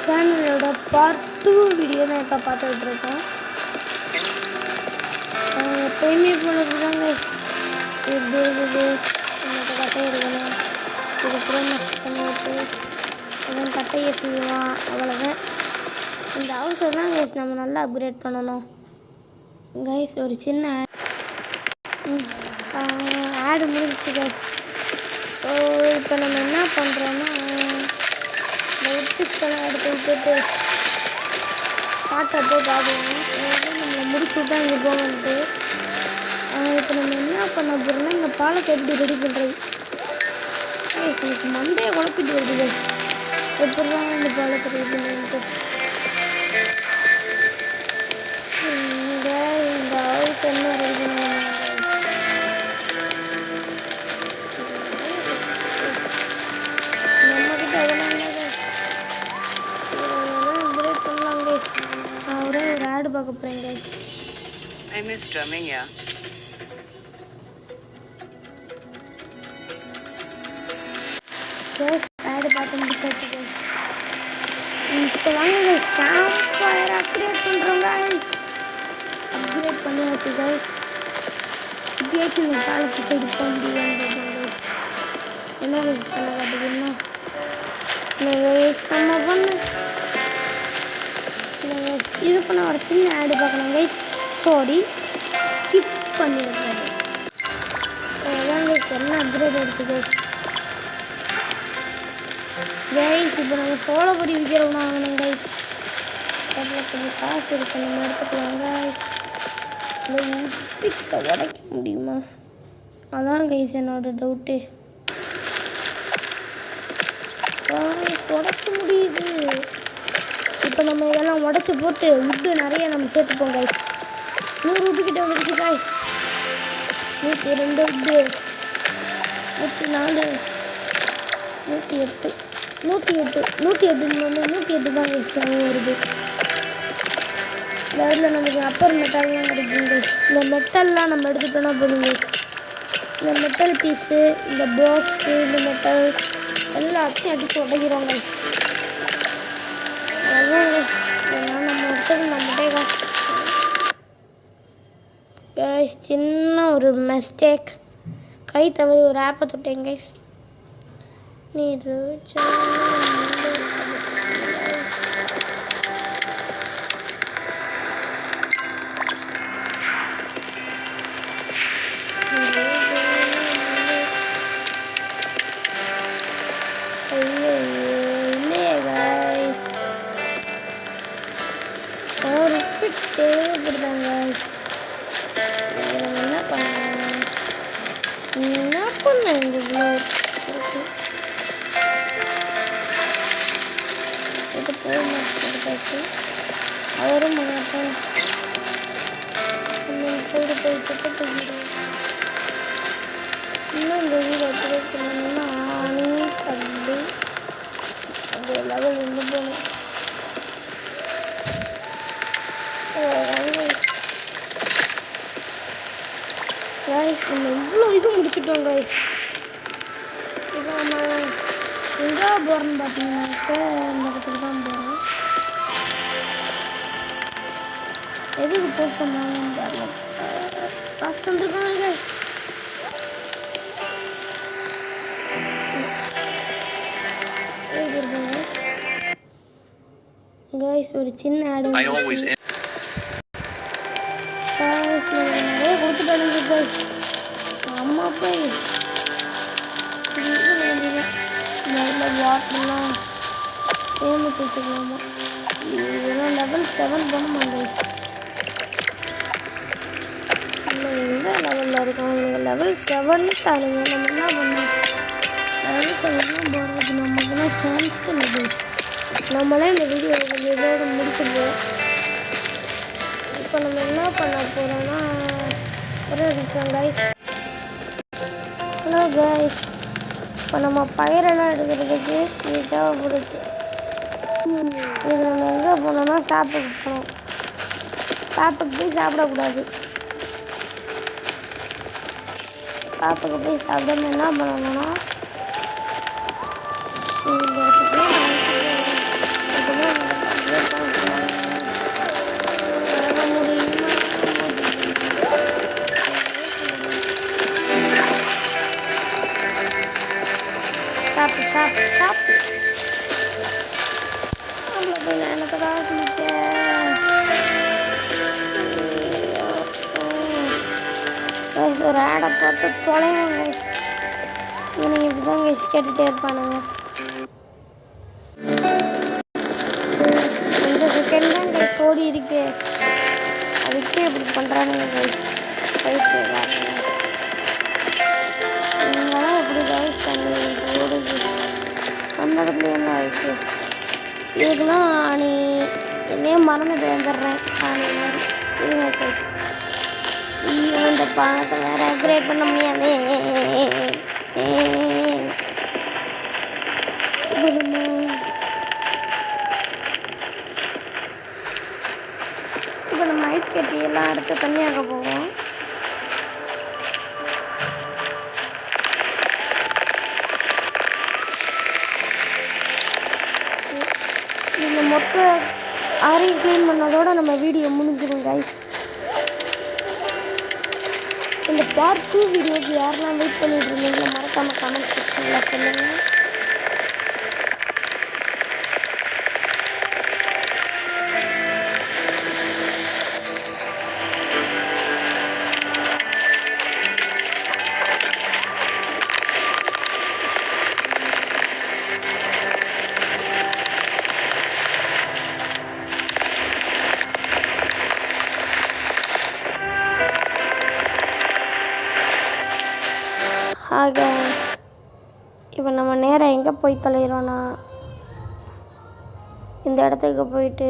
சேனலோட part 2 video தான் இப்போ பார்த்துக்கிட்டு இருக்கோம். எப்பயுமே போனது தாங்க எப்படி இருக்குது நமக்கு கட்டை எடுக்கணும், இது ப்ரோ மேக்ஸ் பண்ணிவிட்டு எதுவும் கட்டையை செய்வோம். அவ்வளோதான். இந்த ஹவுஸை தான் கைஸ் நம்ம நல்லா அப்கிரேட் பண்ணணும். கைஸ் ஒரு சின்ன ஆடு முடிஞ்சிச்சு கைஸ். ஸோ இப்போ நம்ம என்ன பண்ணுறோன்னா இந்த உட்பிக்ஸ் எல்லாம் எடுத்து விட்டுட்டு பாட்டை போய் பார்க்கலாம். நம்மளை முடிச்சு விட்டா இங்கே போகணுன்ட்டு. இப்போ நம்ம என்ன பண்ண போகிறோம்னா இந்த பாலத்தை எப்படி ரெடி பண்ணுறது. எனக்கு மண்டையை குழப்பிட்டு வருது கைஸ். எப்படி தான் இந்த பாலத்தை ரெடி பண்ணுறது. இந்த ஹவுஸ் என்ன ரெடி பண்ணுவாங்க நம்மக்கிட்ட அதெல்லாம் இல்லை கைஸ். பிரேக் பண்ணலாம் கைஸ். நான் ஒரே ஒரு ஆடு பார்க்க போகிறேன் guys. I miss drumming, yeah. Guys ஆடு பார்த்து முடிச்சாச்சு கைஸ். இப்போ வாங்க கைஸ் கேம்ப் ஃபயர் அப்கிரேட் பண்ணுறோம் கைஸ். அப்கிரேட் பண்ணியாச்சு கைஸ். இப்படியாச்சும் இந்த காலத்து சைடு போக முடியுதுன்னு கைஸ். என்ன கைஸ் பண்ண காட்டுதுன்னா கைஸ் நம்ம பண்ண இது பண்ண ஒரு சின்ன ஆடு பார்க்கலாம் கைஸ். சாரி ஸ்கிப் பண்ணிடுறேன். அதான் கைஸ் எல்லாம் அப்கிரேட் ஆகிடுச்சு கைஸ். கைஸ் இப்போ நம்ம சோள பொரி விற்கிறோம்னா வாங்கணும் கைஸ். அதில் கொஞ்சம் காசு இருக்கு, நம்ம எடுத்துக்கலாம் கைஸ். இந்த உட்பிக்ஸை உடைக்க முடியுமா, அதான் கைஸ் என்னோட டவுட்டு. கைஸ் உடைக்க முடியுது. இப்போ நம்ம இதெல்லாம் உடச்சி போட்டு உட்டு நிறைய நம்ம சேர்த்துப்போம் கைஸ். 100 உட்டுக்கிட்ட வந்துடுச்சு கைஸ். 102 உட்டு, 104, 108, 108 தான் கைஸ் வருது. இதில் நமக்கு அப்பர் மெட்டல்லாம் கிடைக்கும் கைஸ். இந்த மெட்டல்லாம் நம்ம எடுத்துட்டோன்னா போதும் கைஸ். இந்த மெட்டல் பீஸு, இந்த பாக்ஸு, இந்த மெட்டல் எல்லாத்தையும் அடித்து உடைக்கிறோம் கைஸ். அதான் கைஸ் இதெல்லாம் நம்ம எடுத்துட்டு நம்மகிட்டே காசு கைஸ். சின்ன ஒரு மிஸ்டேக், கை தவறி ஒரு ஆப்பை தொட்டேன் கைஸ். நீ இல்லையே கைஸ். ஒரு பிட்ஸ் தேவைப்படுதாங்க கைஸ். என்ன பண்ண இந்த இவ்வளோ இது போய் எடுத்தாச்சு. அவரும் மாட்டேன் சைடு போய் தூக்கிடும். இன்னும் இந்த வீடு அப்டேட் பண்ணணும்னா ஆணி கல்லு அது லெவல் வந்து போகணும். கைஸ் நம்ம இவ்வளோ இது முடிச்சுட்டோம் கைஸ். இப்போ நம்ம எங்கே போகிறோன்னு பார்த்தீங்கன்னாக்க இந்த இடத்துக்கு தான் போகிறோம். எதுக்கு போக சொன்னாங்கன்னு தெரியல. ஃபஸ்ட் வந்துருக்காங்க கைஸ். கைஸ் ஒரு சின்ன ஆடு கைஸ் நிறைய கொடுத்துட்டானுங்க கைஸ். அம்மா போய் நல்ல வாட்டர்லாம் சேமிச்சு வச்சுக்கலாமா. இதெல்லாம் லெவல் 7 பண்ணுமா கைஸ். இல்லை எந்த லெவலில் இருக்கோம், லெவல் 7 தானுங்க. நம்ம என்ன பண்ணோம், லெவல் 7 போகிறது நமக்குலாம் சான்ஸ் இல்லை கைஸ். நம்மளே இந்த வீடியோ இதோட முடிச்சுப்போம். இப்போ நம்ம என்ன பண்ண போகிறோன்னா ஒரு நிமிஷம் கைஸ். ஹலோ கைஸ், இப்போ நம்ம பயிரெல்லாம் எடுக்கிறதுக்கு இது தேவைப்படுது. இது நம்ம எங்கே போனோம்னா ஷாப்புக்கு போகணும். ஷாப்புக்கு போய் சாப்பிடக்கூடாது. ஷாப்புக்கு போய் சாப்பிடாம என்ன பண்ணணும்னா இந்த இடத்துக்கு அவ்வளோ போய் நான் என்னத்தடா குளிக்க கைஸ் ஒரு ஆடை பார்த்து தொலைவோம் கைஸ் இவனுங்க இப்படி தான் கைஸ் கேட்டுகிட்டே இருப்பானுங்க இந்த செகண்ட் தான் கைஸ் ஓடி இருக்கு அதுக்கே இப்படி பண்ணுறானுங்க கைஸ் கைத்து இவங்களாம் எப்படி கைஸ் பண்ணி ஓடுது அந்த இடத்துல என்ன ஆயிடுச்சு இதுக்குலாம் நீ என்னையே மறந்துட்டு வந்துடுறேன் சாணி மாதிரி இதுங்க கைஸ் இந்த பாகத்தை வேறு அப்கிரேட் பண்ண முடியாது இப்போ நம்ம ஐஸ் கட்டி எல்லாம் அடுத்து தண்ணியாக போவோம் இந்த மொத்த ஆரையும் க்ளீன் பண்ணதோட நம்ம வீடியோ முடிஞ்சிடும் கைஸ் இந்த பார்ட் 2 வீடியோக்கு யாரெல்லாம் வெயிட் பண்ணிட்டு இருந்தீங்களோ மறக்காமல் கமெண்ட் செக்ஷனில் சொல்லுங்கள் ஆக இப்போ நம்ம நேராக எங்கே போய் தொலைகிறோன்னா இந்த இடத்துக்கு போயிட்டு